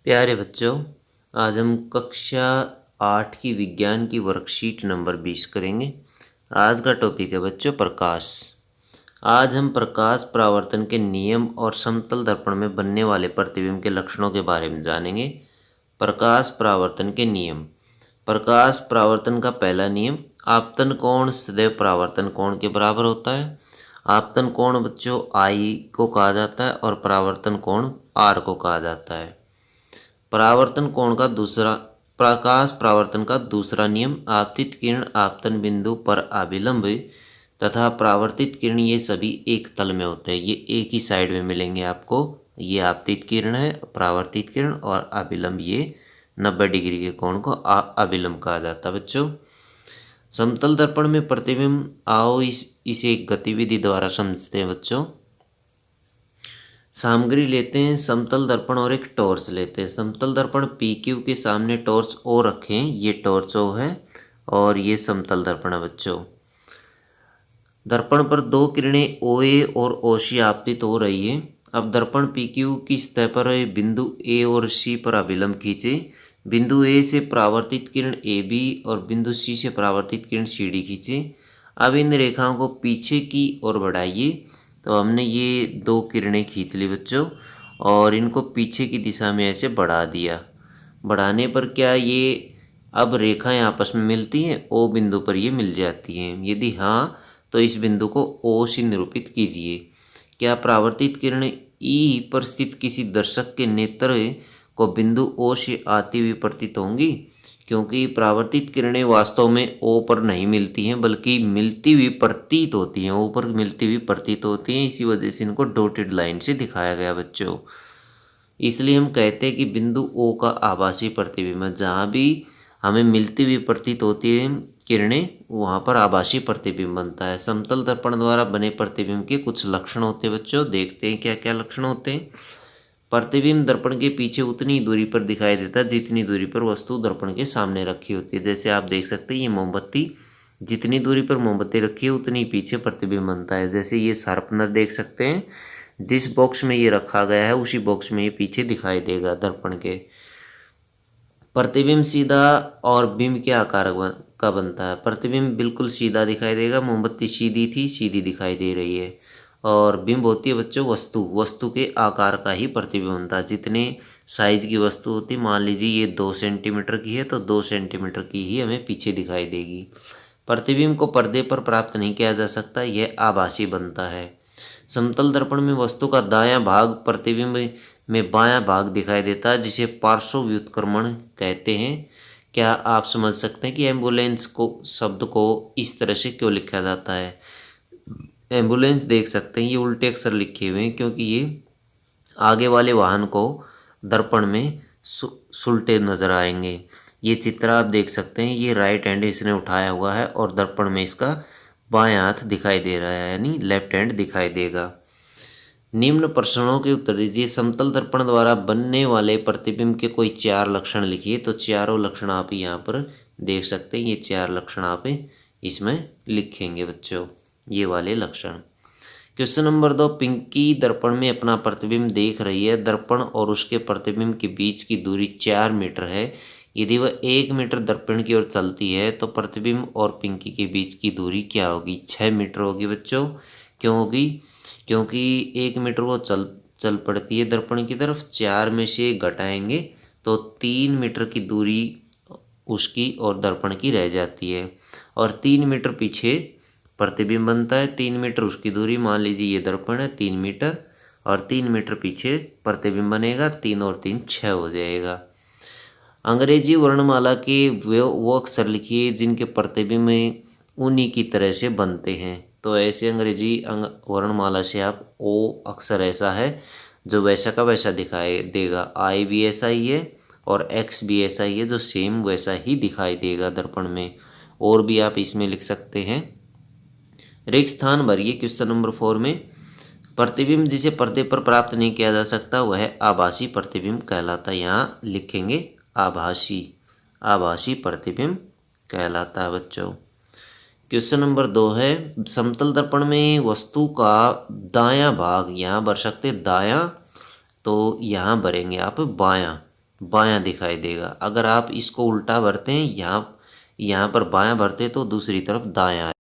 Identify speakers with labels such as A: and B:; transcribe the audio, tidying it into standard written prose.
A: प्यारे बच्चों, आज हम कक्षा 8 की विज्ञान की वर्कशीट नंबर 20 करेंगे। आज का टॉपिक है बच्चों प्रकाश। आज हम प्रकाश परावर्तन के नियम और समतल दर्पण में बनने वाले प्रतिबिंब के लक्षणों के बारे में जानेंगे। प्रकाश परावर्तन के नियम। प्रकाश परावर्तन का पहला नियम, आपतन कोण सदैव परावर्तन कोण के बराबर होता है। आपतन कोण बच्चों आई को कहा जाता है और परावर्तन कोण आर को कहा जाता है। परावर्तन कोण का दूसरा प्रकाश परावर्तन का दूसरा नियम, आपतित किरण आपतन बिंदु पर अभिलंब तथा परावर्तित किरण ये सभी एक तल में होते हैं, ये एक ही साइड में मिलेंगे आपको। ये आपतित किरण है, परावर्तित किरण और अभिलंब ये 90 डिग्री के कोण को अभिलंब कहा जाता है बच्चों। समतल दर्पण में प्रतिबिंब आओ इसे एक गतिविधि द्वारा समझते हैं बच्चों। सामग्री लेते हैं समतल दर्पण और एक टॉर्च लेते हैं। समतल दर्पण पी क्यू के सामने टॉर्च ओ रखें, ये टॉर्च ओ है और ये समतल दर्पण है बच्चों। दर्पण पर दो किरणें ओ ए और ओ सी आपतित हो रही है। अब दर्पण पी क्यू की सतह पर बिंदु ए और सी पर अभिलंब खींचे। बिंदु ए से परावर्तित किरण ए बी और बिंदु सी से परावर्तित किरण सी डी खींचे। अब इन रेखाओं को पीछे की ओर बढ़ाइए। तो हमने ये दो किरणें खींच ली बच्चों और इनको पीछे की दिशा में ऐसे बढ़ा दिया। बढ़ाने पर क्या ये अब रेखाएं आपस में मिलती हैं, ओ बिंदु पर ये मिल जाती हैं। यदि हाँ तो इस बिंदु को ओ से निरूपित कीजिए। क्या परावर्तित किरण ई पर स्थित किसी दर्शक के नेत्र को बिंदु ओ से आती हुई प्रतीत होंगी? क्योंकि परावर्तित किरणें वास्तव में ओ पर नहीं मिलती हैं, बल्कि मिलती हुई प्रतीत होती हैं, ओ पर मिलती हुई प्रतीत होती हैं। इसी वजह से इनको डॉटेड लाइन से दिखाया गया बच्चों। इसलिए हम कहते हैं कि बिंदु ओ का आभासी प्रतिबिंब है। जहाँ भी हमें मिलती हुई प्रतीत होती है किरणें, वहाँ पर आभासी प्रतिबिंब बनता है। समतल दर्पण द्वारा बने प्रतिबिंब के कुछ लक्षण होते हैं बच्चों, देखते हैं क्या क्या लक्षण होते हैं। प्रतिबिंब दर्पण के पीछे उतनी दूरी पर दिखाई देता है जितनी दूरी पर वस्तु दर्पण के सामने रखी होती है। जैसे आप देख सकते हैं ये मोमबत्ती, जितनी दूरी पर मोमबत्ती रखी है उतनी पीछे प्रतिबिंब बनता है। जैसे ये शार्पनर देख सकते हैं, जिस बॉक्स में ये रखा गया है उसी बॉक्स में ये पीछे दिखाई देगा दर्पण के। प्रतिबिंब सीधा और बिंब के आकार का बनता है। प्रतिबिंब बिल्कुल सीधा दिखाई देगा, मोमबत्ती सीधी थी, सीधी दिखाई दे रही है। और बिंब होती है बच्चों वस्तु, वस्तु के आकार का ही प्रतिबिंब बनता है। जितने साइज की वस्तु होती है, मान लीजिए ये 2 सेंटीमीटर की है तो 2 सेंटीमीटर की ही हमें पीछे दिखाई देगी। प्रतिबिंब को पर्दे पर प्राप्त नहीं किया जा सकता, यह आभासी बनता है। समतल दर्पण में वस्तु का दायां भाग प्रतिबिंब में बायां भाग दिखाई देता है, जिसे पार्श्व व्युत्क्रमण कहते हैं। क्या आप समझ सकते हैं कि एम्बुलेंस को शब्द को इस तरह से क्यों लिखा जाता है? एम्बुलेंस देख सकते हैं ये उल्टे अक्षर लिखे हुए हैं, क्योंकि ये आगे वाले वाहन को दर्पण में सुलटे नजर आएंगे। ये चित्र आप देख सकते हैं, ये राइट हैंड इसने उठाया हुआ है और दर्पण में इसका बायां हाथ दिखाई दे रहा है, यानी लेफ्ट हैंड दिखाई देगा। निम्न प्रश्नों के उत्तर दीजिए। समतल दर्पण द्वारा बनने वाले प्रतिबिंब के कोई 4 लक्षण लिखिए। तो चारों लक्षण आप यहाँ पर देख सकते हैं, ये 4 लक्षण आप इसमें लिखेंगे बच्चों, ये वाले लक्षण। क्वेश्चन नंबर 2, पिंकी दर्पण में अपना प्रतिबिंब देख रही है। दर्पण और उसके प्रतिबिंब के बीच की दूरी 4 मीटर है। यदि वह 1 मीटर दर्पण की ओर चलती है तो प्रतिबिंब और पिंकी के बीच की दूरी क्या होगी? 6 मीटर होगी बच्चों। क्यों होगी? क्योंकि 1 मीटर वो चल पड़ती है दर्पण की तरफ, 4 में से घटाएंगे तो 3 मीटर की दूरी उसकी और दर्पण की रह जाती है। और 3 मीटर पीछे प्रतिबिंब बनता है। 3 मीटर उसकी दूरी, मान लीजिए ये दर्पण है 3 मीटर और 3 मीटर पीछे प्रतिबिंब बनेगा, 3 और 3 6 हो जाएगा। अंग्रेजी वर्णमाला के वो अक्षर लिखिए जिनके प्रतिबिंब उन्हीं की तरह से बनते हैं। तो ऐसे अंग्रेजी वर्णमाला से आप ओ अक्षर ऐसा है जो वैसा का वैसा दिखाई देगा, आई भी ऐसा ही है और एक्स भी ऐसा ही है जो सेम वैसा ही दिखाई देगा दर्पण में। और भी आप इसमें लिख सकते हैं। रिक्त स्थान भरिए क्वेश्चन नंबर 4 में। प्रतिबिंब जिसे पर्दे पर प्राप्त नहीं किया जा सकता वह आभासी प्रतिबिंब कहलाता है। यहाँ लिखेंगे आभासी, आभासी प्रतिबिंब कहलाता है बच्चों। क्वेश्चन नंबर 2 है, समतल दर्पण में वस्तु का दायां भाग, यहाँ भर सकते दायां तो यहाँ भरेंगे आप बायां। बायां दिखाई देगा। अगर आप इसको उल्टा भरते हैं, यहाँ यहाँ पर बायां भरते तो दूसरी तरफ दायां